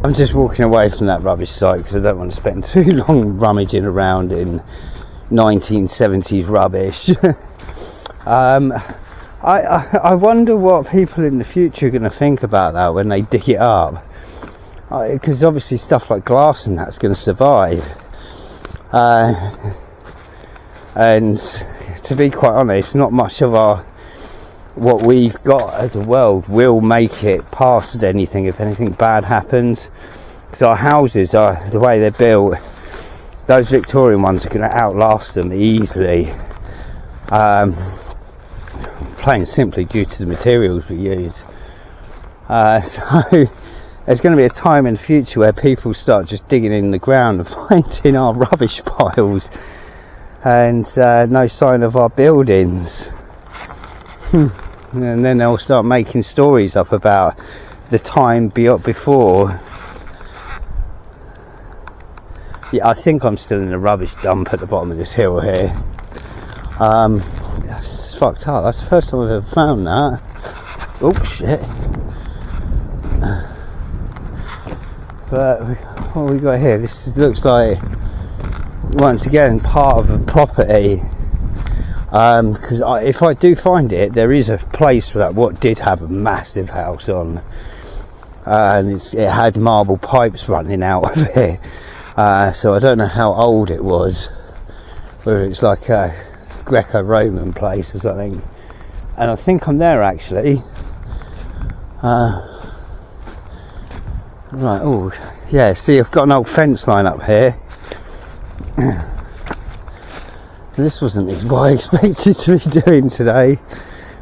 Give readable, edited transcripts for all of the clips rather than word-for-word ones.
I'm just walking away from that rubbish site because I don't want to spend too long rummaging around in 1970s rubbish. I wonder what people in the future are going to think about that when they dig it up, because obviously stuff like glass and that's going to survive, and to be quite honest, not much of what we've got as a world will make it past anything if anything bad happens, because our houses are, the way they're built, those Victorian ones are going to outlast them easily, plain and simply due to the materials we use. So there's going to be a time in the future where people start just digging in the ground and finding our rubbish piles and no sign of our buildings. And then they'll start making stories up about the time before. Yeah, I think I'm still in the rubbish dump at the bottom of this hill here. That's fucked up. That's the first time I've ever found that. Oh shit. But what we got here? This looks like, once again, part of a property. Because if I do find it, there is a place for that what did have a massive house on, and it had marble pipes running out of it. So I don't know how old it was, whether it's like a Greco-Roman place or something. And I think I'm there actually. Right, oh yeah, see, I've got an old fence line up here. This wasn't what I expected to be doing today.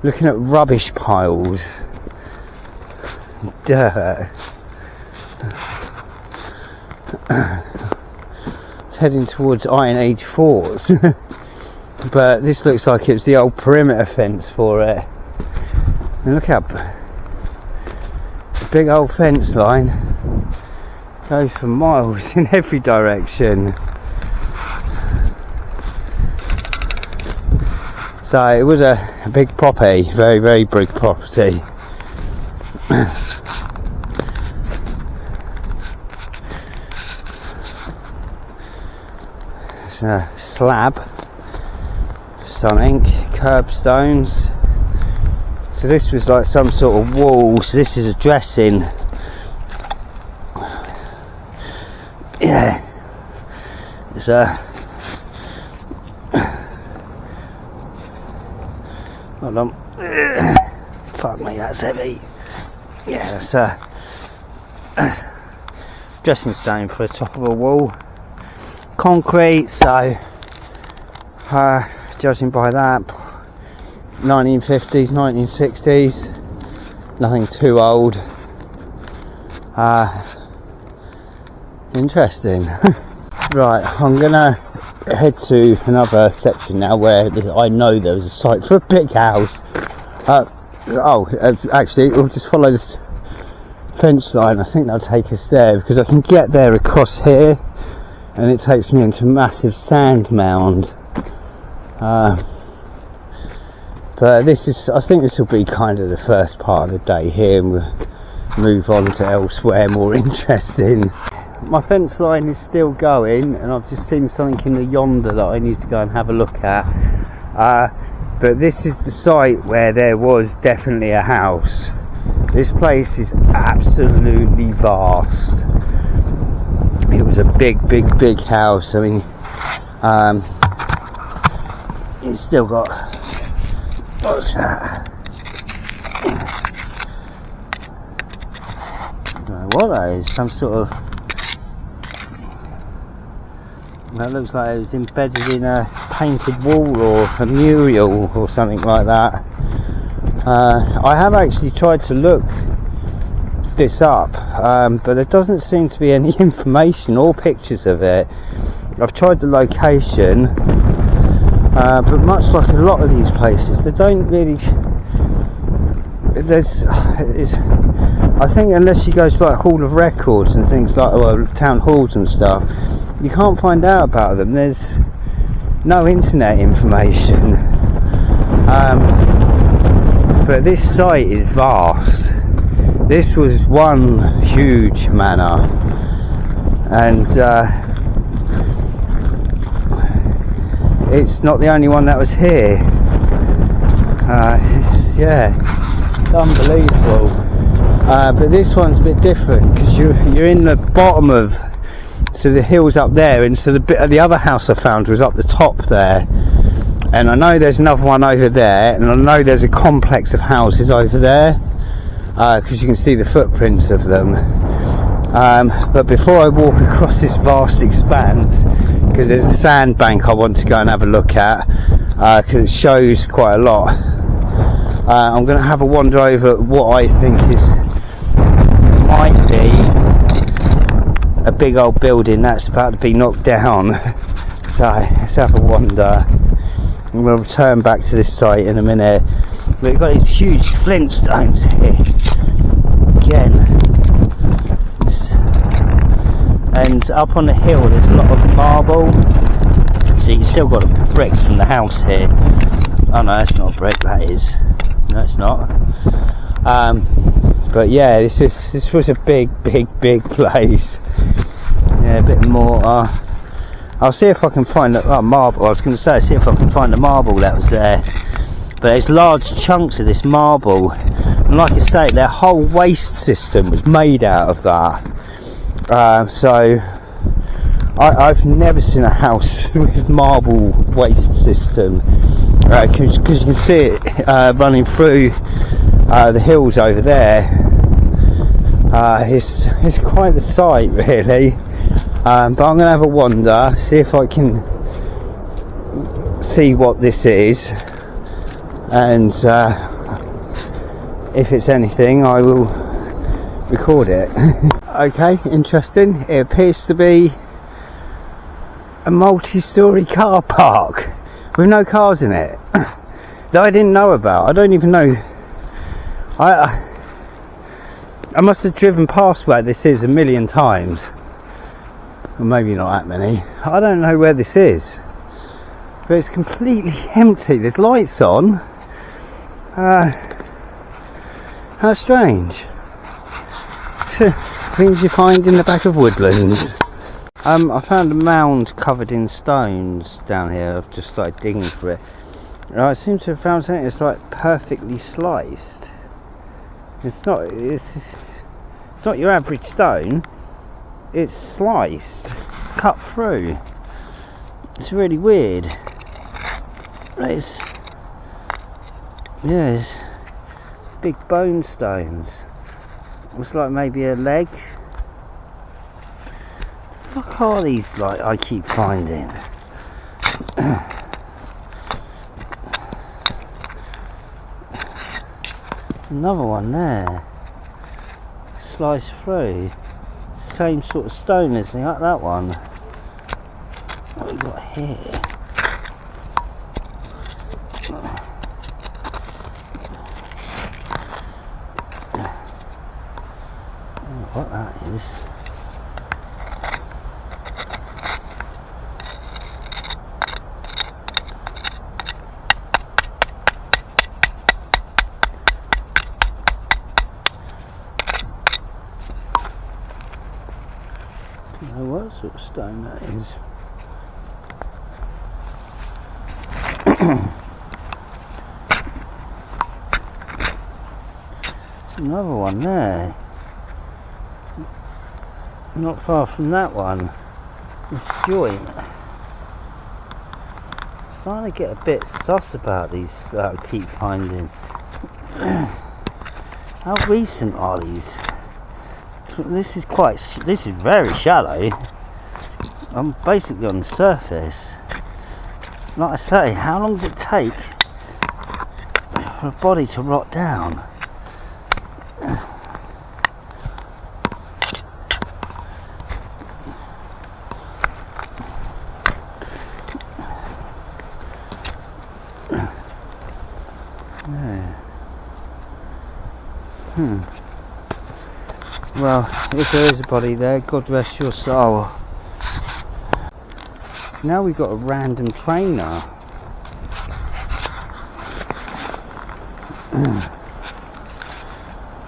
Looking at rubbish piles, dirt. It's heading towards Iron Age forts. But this looks like it was the old perimeter fence for it. And look how it's a big old fence line, goes for miles in every direction. So it was a big property, very, very big property. It's a slab, something, curbstones. So this was like some sort of wall. So this is a dressing. Yeah, it's a. Hold on. Fuck me, that's heavy. Yeah, that's a dressing stone for the top of a wall. Concrete, so judging by that, 1950s, 1960s, nothing too old. Interesting. Right, I'm gonna head to another section now where I know there was a site for a big house. Actually, we'll just follow this fence line. I think that'll take us there, because I can get there across here and it takes me into a massive sand mound. But this is, I think this will be kind of the first part of the day here, and we'll move on to elsewhere more interesting. My fence line is still going, and I've just seen something in the yonder that I need to go and have a look at. But this is the site where there was definitely a house. This place is absolutely vast. It was a big house. I mean, it's still got, what's that? I don't know what that is. Some sort of, that looks like it was embedded in a painted wall or a mural or something like that. I have actually tried to look this up, but there doesn't seem to be any information or pictures of it. I've tried the location, but much like a lot of these places, they don't really. I think unless you go to like Hall of Records and things like, well, town halls and stuff, you can't find out about them. There's no internet information. But this site is vast. This was one huge manor, and it's not the only one that was here. It's unbelievable. But this one's a bit different because you're in the bottom of, so the hills up there, and so the bit of the other house I found was up the top there. And I know there's another one over there, and I know there's a complex of houses over there, because you can see the footprints of them. But before I walk across this vast expanse, because there's a sandbank I want to go and have a look at, because it shows quite a lot, I'm going to have a wander over what I think might be a big old building that's about to be knocked down. So let's have a wander. And we'll return back to this site in a minute. We've got these huge flintstones here again, and up on the hill there's a lot of marble. So you still got the bricks from the house here. Oh no, that's not a brick, that is. No, it's not. But yeah, this was a big place. Yeah, a bit more. I'll see if I can find the marble. I was going to say, see if I can find the marble that was there. But there's large chunks of this marble, and like I say, their whole waste system was made out of that. So I've never seen a house with marble waste system, because you can see it running through the hills over there. It's quite the sight, really. But I'm going to have a wander, see if I can see what this is, and if it's anything I will record it. Okay, interesting. It appears to be a multi-storey car park with no cars in it that I didn't know about. I don't even know. I must have driven past where this is a million times. Or maybe not that many. I don't know where this is, but it's completely empty. There's lights on. How strange. Things you find in the back of woodlands. I found a mound covered in stones down here. I've just started digging for it. I seem to have found something that's like perfectly sliced. It's not your average stone. It's sliced. It's cut through. It's really weird. It's big bone stones. Looks like maybe a leg. The fuck are these like I keep finding? There's another one there. Sliced through. It's the same sort of stone as that one. What have we got here? What that is. Don't know what sort of stone that is. There's another one there. Not far from that one, this joint. I'm starting to get a bit sus about these that I keep finding. How recent are these? This is very shallow. I'm basically on the surface. Like I say, how long does it take for a body to rot down? Well, if there is a body there, God rest your soul. Now we've got a random trainer.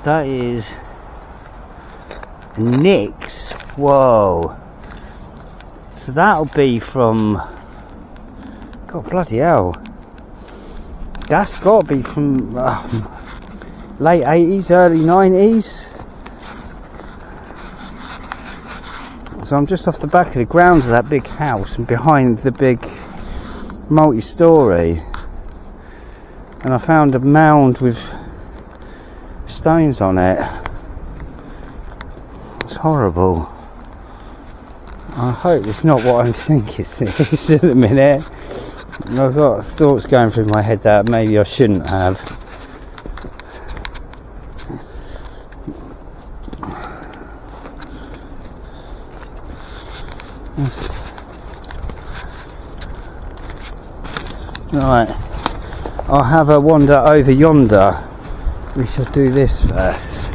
That is Nick's. Whoa. So that'll be from, God bloody hell, that's got to be from late 80s, early 90s. So I'm just off the back of the grounds of that big house and behind the big multi-storey, and I found a mound with stones on it. It's horrible. I hope it's not what I think it is at the minute. I've got thoughts going through my head that maybe I shouldn't have. Right, I'll have a wander over yonder. We shall do this first.